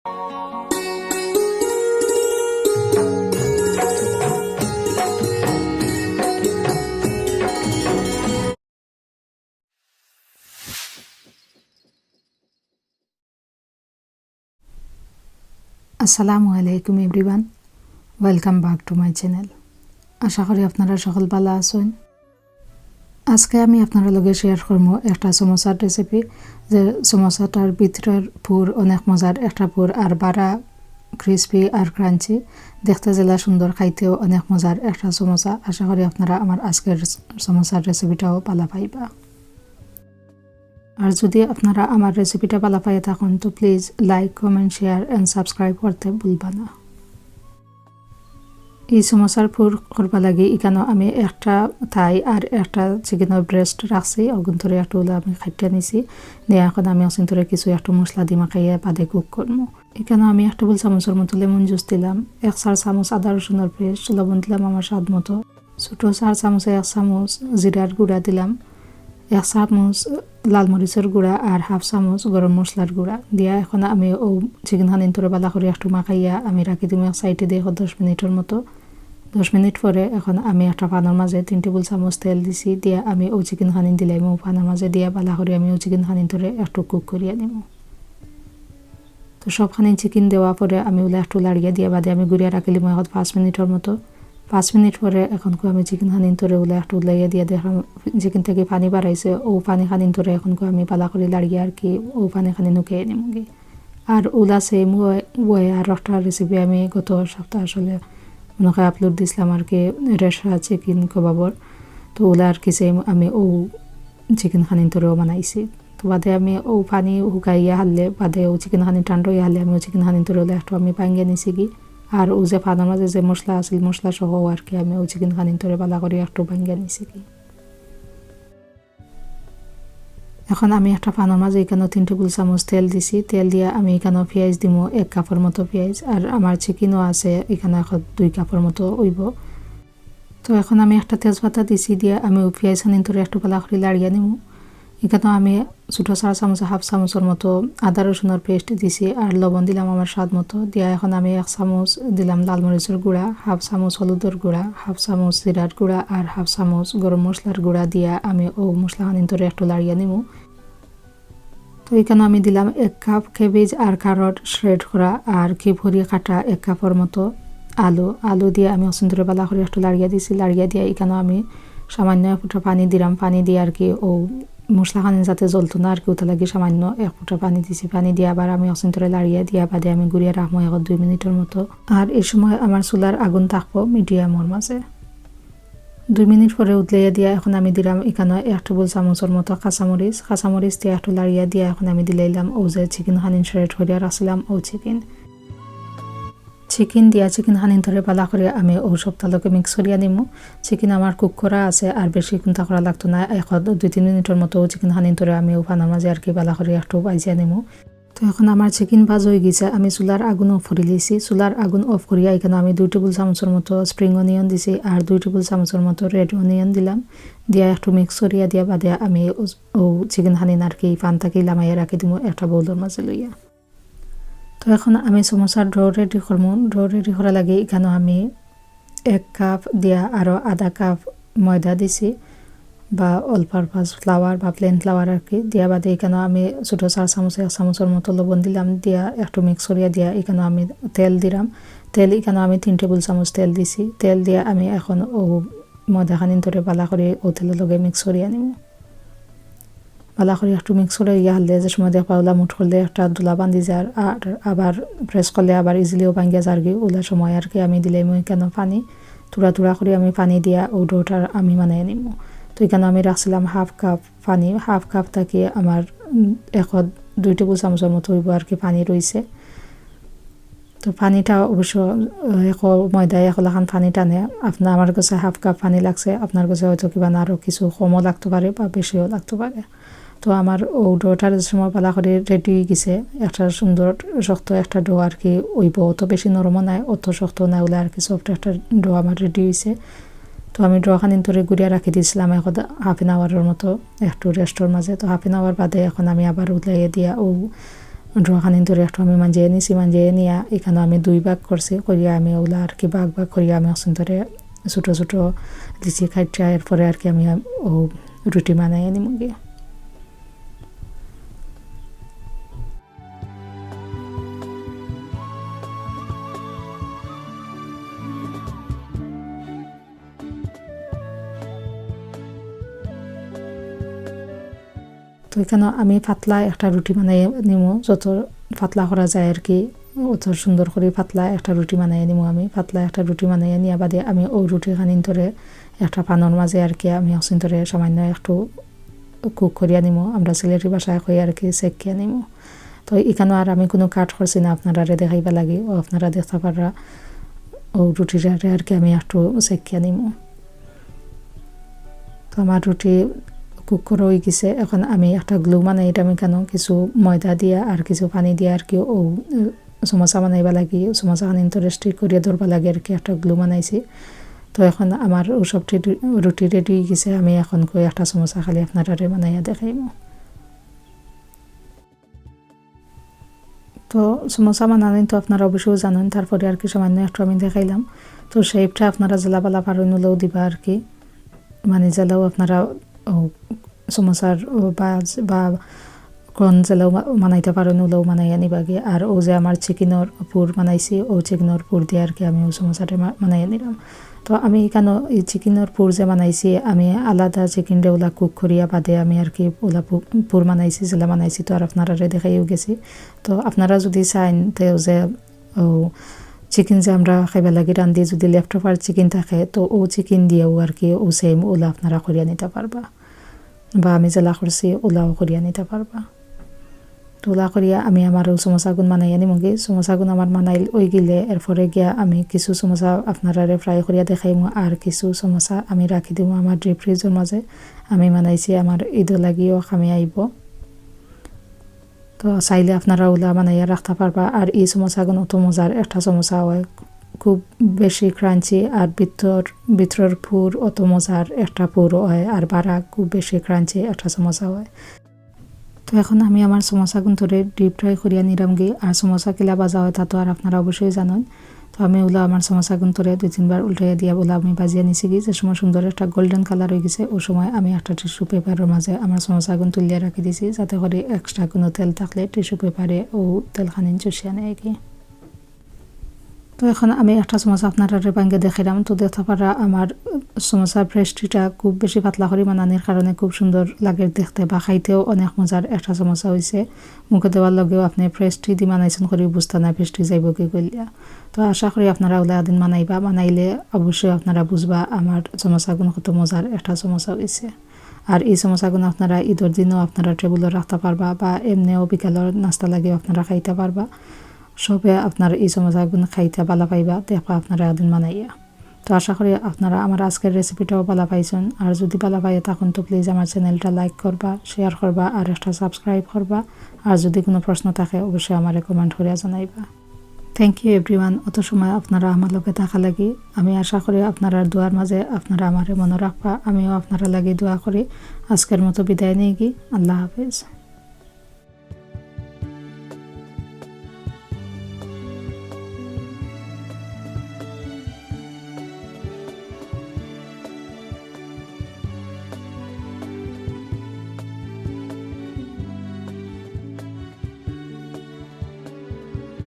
আসসালামু আলাইকুম everyone, welcome back to my channel. আশা করি আপনারা সকল ভালো আছেন। আজকে আমি আপনারা লগে শেয়ার করব একটা সমোসার রেসিপি, যে সমোসাটার ভিতরের পুর অনেক মজার একটা পুর, আর বাড়া ক্রিসপি আর ক্রাঞ্চি, দেখতে জেলা সুন্দর, খাইতেও অনেক মজার একটা সমোসা। আশা করি আপনারা আমার আজকের সমোসার রেসিপিটাও ভালো পাইবা। আর যদি আপনারা আমার রেসিপিটা ভালো পাইয়ে থাকেন তো please like, comment, share and subscribe করতে ভুলবা না। এই সমোসার পুর করবা লাগে এখানে আমি একটা থাই আর একটা চিকেনের ব্রেস্ট রাখছি, অগুন্তরে একটা উলা আমি খাইতে নিছি, নিয়ে এখন আমি অচিন্তরে কিছু একটা মশলা দিয়ে মাখাইয়া বাদে কুক করবো। এখানে আমি 1 টেবিল চামচের মতো লেমন জুস দিলাম, 1 4 চামচ আদা রসুনের পেস্ট, লবণ দিলাম আমার স্বাদ মতো, ছোটো 4 চামচে 1 চামচ জিরার গুঁড়া দিলাম, 1 চামচ লাল মরিচের গুঁড়া আর 1/2 চামচ গরম মশলার গুঁড়া দিয়া এখন আমি ও চিকেন খানিন্তরে বালা করে একটু মাখাইয়া আমি রাখি দিম এক সাইডে দিয়ে 10 মিনিটের মতো। 10 মিনিট পরে এখন আমি একটা পানের মাঝে 3 টেবিল চামচ তেল দিছি, দিয়া আমি ও চিকেন খানিন দিলাম ও পানের মাঝে দিয়া বালা করে আমি ও চিকেন খানিন্তরে একটু কুক করিয়া নিব। তো সবখানি চিকেন দেওয়া পরে আমি ওলা একটু লাড়িয়ে দিয়া বাদে আমি গুড়িয়া রাখিলাম এখন 5 মিনিটের মতো। 5 মিনিট পরে এখন আমি চিকেন খানিন্তরে ওলা একটু লাইয়া দিয়া দেখলাম চিকেন থেকে পানি বাড়াইছে, ও পানি খানিন্তরে এখন আমি পালা করে লাড়িয়ে আর কি ও পানি খানি নুকিয়ে নিমগে। আর ওলা সেম ওয়ে আর একটা রেসিপি আমি গত সপ্তাহ আসলে মনে আপলোড দিছিলাম আর কি, রেশা চিকেন কাবাবর। তো ওলা আর কি সেম আমি ও চিকেন খানিন্তরেও বানাইছি। তো বাদে আমি ও পানি শুকাইয়া হারলে বাদে ও চিকেন খানি ঠান্ডা হইয়া হারলে আমি ও চিকেন খানিন্তরে ওলা একটু আমি ভাঙিয়ে নিছি কি, আর ও যে পানের মাঝে যে মশলা আছিল মশলা সহ আর কি আমি ও চিকেন খানিন্তরে বালা করে একটু ভাঙিয়ে নিছি কি। এখন আমি একটা পানের মাঝে এখানে 3 টেবিল চামচ তেল দিছি, তেল দিয়া আমি এখানে পেঁয়াজ দিব 1 কাপের মতো পেঁয়াজ, আর আমার চিকেনও আছে এখানে এখন 2 কাপের মতো হইব। তো এখন আমি একটা তেজপাতা দিছি, দিয়া আমি ও পেঁয়াজ খানিন্তরে একটু বালা করে লাড়িয়ে নিব। এখানে আমি ছোটো 4 চামচ 1/2 চামচের মতো আদা রসুনের পেস্ট দিছি, আর লবণ দিলাম আমার স্বাদ মতো। দিয়া এখন আমি 1 চামচ দিলাম লাল মরিচের গুঁড়া, 1/2 চামচ হলুদের গুঁড়া, 1/2 চামচ জিরার গুঁড়া আর 1/2 চামচ গরম মশলার গুঁড়া দিয়া আমি ও মশলা খানিন্তরে একটু লাড়িয়ে নিব। তো এখানে আমি দিলাম 1 কাপ ক্যাবেজ আর কারট শ্রেড করা, আর কিউব করে কাটা 1 কাপের মতো আলু দিয়ে আমি অসুন্দরে বালা করে একটু লাড়িয়ে দিছি। লাড়িয়ে দিয়ে এখানে আমি সামান্য 1 ফুটা পানি দিলাম, পানি দিয়ে আর কি ও মশলাখানি যাতে জ্বলতো না আর কি ওটা লাগে সামান্য 1 ফুটা পানি দিছি। পানি দিয়ে আবার আমি অসুন্দরে লাড়িয়ে দিয়া বাদে আমি গুড়িয়ে রাখবো এখন 2 মিনিটের মতো। আর এই সময় আমার চুলার আগুন থাকবো মিডিয়ামের মাঝে। 2 মিনিট পরে উতলাইয়া দিয়া এখন আমি দিলাম এখানে 1 টেবিল চামচের মতো কাঁচামরিচ দিয়ে একটু লাড়িয়া দিয়া এখন আমি দিলাম ও যে চিকেন হানিন শ্রেড করিয়া রাখছিলাম ও চিকেন দিয়া চিকেন হানিন ধরে বালা করে আমি ও সপ্তাহকে মিক্স করিয়া নিব। চিকেন আমার কুক করা আছে আর বেশি চিন্তা করা লাগতো না, এখন 2-3 মিনিটের মতো চিকেন হানিন ধরে আমি ও পানার মাঝে আর কি বালা করে একটু ভাজিয়া নিব। তো এখন আমার চিকেন ভাজ হয়ে গেছে, আমি চুলার আগুন অফ করে লিয়েছি। চুলার আগুন অফ করিয়া এখানে আমি 2 টেবিল চামচের মতো স্প্রিং অনিয়ন দিছি, আর 2 টেবিল চামচের মতো রেড অনিয়ন দিলাম, দিয়া একটু মিক্স করিয়া দিয়া বাদে আমি ও চিকেন হানিন আর কি পানটাকে লামাইয়া রাখি দিব একটা বোলের মাঝে লইয়া। তো এখন আমি সমোসার ডো রেডি করবো। ডো রেডি করা লাগে এখানে আমি 1 কাপ দিয়া আরও আধা কাপ ময়দা দিছি, বা অল পারপাস ফ্লাওয়ার বা প্লেন ফ্লাওয়ার আর কি দিয়া বাদে এখানে আমি ছোটো 4 চামচ 1 চামচের মতো লবণ দিলাম, দিয়া একটু মিক্স করিয়া দিয়া এখানে আমি তেল দিলাম। তেল এখানে আমি 3 টেবিল চামচ তেল দিছি। তেল দিয়া আমি এখন ও ময়দা খানিন ধরে বালা করে ও তেলের লগে মিক্স করিয়া নিব। বালা করে একটু মিক্স করে ইয়া হাললে যে সময় দিয়ে পাউলা মুঠ করলে একটা দোলা বান্ধি যায়, আর আবার প্রেস করলে আবার ইজিলিও ভাঙ্গিয়া যার কি ওলা সময় আর কি আমি দিলাম কেন পানি তুড়া করে আমি পানি দিয়া ও ডোটা আমি বানিয়ে নিব। তো এখানে আমি রাখছিলাম 1/2 কাপ পানি, 1/2 কাপ থাকি আমার 2 টেবিল চামচের মতো হইব আর কি পানি রয়েছে। তো পানিটা অবশ্য ময়দায় এখন পানি টানে, আমার কাছে 1/2 কাপ পানি লাগছে, আপনার কাছে হয়তো কিবা আরও কিছু কমও লাগতে পারে বা বেশিও লাগতে পারে। তো আমার ও ডোটার সময় পালা করে রেডি হয়ে গেছে, একটা সুন্দর শক্ত একটা ডো আর কি ওইব, অত বেশি নরমও নাই অত শক্ত নাই, ওলা আর কি সফট একটা ডো আমার রেডি হয়েছে। তো আমি ডো খানিন ধরে গুড়িয়া রাখি দিয়েছিলাম এখন 1/2 আওয়ারের মতো একটু রেস্টোর মাঝে। তো 1/2 আওয়ার বাদে এখন আমি আবার উতলাইয়ে দিয়া ও ড্রখানিন ধরে একটু আমি মাঞ্জিয়ে নিছি, মাঞ্জিয়ে নিয়ে এখানে আমি 2 ভাগ করছি, করিয়া আমি ওগুলা আর কি ভাগ ভাগ করিয়া আমি অসুন ধরে ছোটো ছোটো লিচি খাইটা এরপরে আর কি আমি ও রুটি বানাইয়ে নিব গিয়ে। তো এখানে আমি পাতলা একটা রুটি বানাইয়ে নিব, যত পাতলা করা যায় আর কি অত সুন্দর করে পাতলা একটা রুটি বানাইয়ে নিব। আমি পাতলা একটা রুটি বানাইয়ে নিয়ে বাদে আমি ওই রুটিখানিন ধরে একটা পানোর মাঝে আর কি আমি অসিন ধরে সামান্য একটু কুক করিয়া নিব, আমরা সিলেটি ভাষায় কই আর কি সেকিয়া নিব। তো এখানে আর আমি কোনো কাট করছি না, আপনারা দেখাইবা লাগে, ও আপনারা দেখতে পারা ও রুটিটারে আর কি আমি একটু সেকিয়া নিব। তো আমার রুটি কুক করে হয়ে গেছে, এখন আমি একটা গ্লু বানাই, এটা আমি কেন কিছু ময়দা দিয়া আর কিছু পানি দিয়া আর কি ও সমোসা বানাইবা লাগি, সমোসা খানি তো স্টিক করিয়া ধরবা লাগে আর কি একটা গ্লু বানাইছি। তো এখন আমার সবটি রুটি রেডি হয়ে গেছে, আমি এখন কই একটা সমোসা খালি আপনারা বানাইয়া দেখাইব। তো সমোসা বানালেন তো আপনারা অবশ্যই জানেন, তারপরে আর কি সামান্য একটু আমি দেখাইলাম। তো শেপটা আপনারা জেলাবালা পারো নিলেও দিবা আর কি, মানে জেলাও আপনারা সমোসার বা কোন জেলাও বানাইতে পারো নিলেও বানাইয়া নিবা গিয়ে। আর ও যে আমার চিকেনের পুর বানাইছি, ও চিকেনের পুর দিয়ে আর কি আমি ও সমোসাটা বানাইয়া নিলাম। তো আমি এখানে এই চিকেনের পুর যে বানাইছি আমি আলাদা চিকেনটা ওলা কুক করিয়া বাদে আমি আর কি ওলা পুর বানাইছি, যেলা বানাইছি তো আর আপনারা দেখাইও গেছি। তো আপনারা যদি চাইন তো যে ও চিকেন যে আমরা খাইবা লাগি রান্ধি, যদি লেফট ওভার চিকেন থাকে তো ও চিকেন দিয়েও আর কি ও সেম ওলা আপনারা করিয়া নিতে পারবা, বা আমি জেলা করছি ওলাও করিয়া নিতে পারবা। তো ওলা করিয়া আমি আমার সমোসাগুন বানাইয়া নিমগি। সমোসাগুন আমার বানাইল ওই গিলে এরপরে গিয়া আমি কিছু সমোসা আপনারা ফ্রাই করিয়া দেখাইমু, আর কিছু সমোসা আমি রাখি দিব আমার ডিপ ফ্রিজের মাঝে। আমি বানাইছি আমার ঈদ লাগিও খামে আইব, তো চাইলে আপনারা ওলা বানাইয়া রাখতে পারবা। আর এই সমোসাগুন অত মজার একটা সমোসা হয়, খুব বেশি ক্রাঞ্চি, আর ভিতর পুর অত মজার একটা পুরও হয়, আর বাড়া খুব বেশি ক্রাঞ্চি একটা সমোসা হয়। তো এখন আমি আমার সমোসাগুন ধরে ডিপ ফ্রাই করিয়া নিলাম গিয়ে। আর সমোসা কিলা বাজা হয় তা তো আর আপনারা অবশ্যই জানেন। তো আমি ওলা আমার সমোসাগুন ধরে 2-3 বার উল্টাইয়া দিয়া ওলা আমি বাজিয়ে নিছি গিয়ে। যে সময় সুন্দর একটা গোল্ডেন কালার হয়ে গেছে ওই সময় আমি একটা টিস্যু পেপারের মাঝে আমার সমোসাগুন তুলিয়া রাখি দিছি, যাতে করে এক্সট্রা কোনো তেল থাকলে টিস্যু পেপারে ও তেলখানি চুষিয়া নেয় গিয়ে। তো এখন আমি একটা সমোসা আপনারা ভাঙ্গে দেখাইলাম। তো দেখতে পারা আমার সমোসার পেস্ট্রিটা খুব বেশি পাতলা করে বানানোর কারণে খুব সুন্দর লাগে দেখতে, বা খাইতেও অনেক মজার একটা সমোসা হয়েছে। মুখে দেওয়ার লগেও আপনি পেস্ট্রি দিয়ে বানাইছেন করে বুঝতে না পেস্ট্রি যাইব কি করলিয়া। তো আশা করি আপনারা ওলা দিন বানাইবা, বানাইলে অবশ্যই আপনারা বুঝবা আমার সমোসাগুলো কত মজার একটা সমোসা হয়েছে। আর এই সমোসাগুলো আপনারা ঈদের দিনও আপনারা টেবিলে রাখতে পারবা, বা এমনিও বিকালের নাস্তা লাগেও আপনারা খাইতে পারবা। সবে আপনার এই সমোসাগুলো খাইতে ভালো পাইবা, দেখবা আপনারা একদিন বানাইয়া। তো আশা করি আপনারা আমার আজকের রেসিপিটাও ভালো পাইছেন। আর যদি ভালো পাই তখন তো প্লিজ আমার চ্যানেলটা লাইক করবা, শেয়ার করবা, আর একটা সাবস্ক্রাইব করবা। আর যদি কোনো প্রশ্ন থাকে অবশ্যই আমার কমেন্ট করে জানাইবা। থ্যাংক ইউ এভরিওয়ান, অত সময় আপনারা আমার লগে থাকা লাগি। আমি আশা করি আপনারা দোয়ার মাঝে আপনারা আমারে মনে রাখবা, আমিও আপনারা লাগি দোয়া করি। আজকের মতো বিদায় নিয়ে গি, আল্লাহ হাফেজ।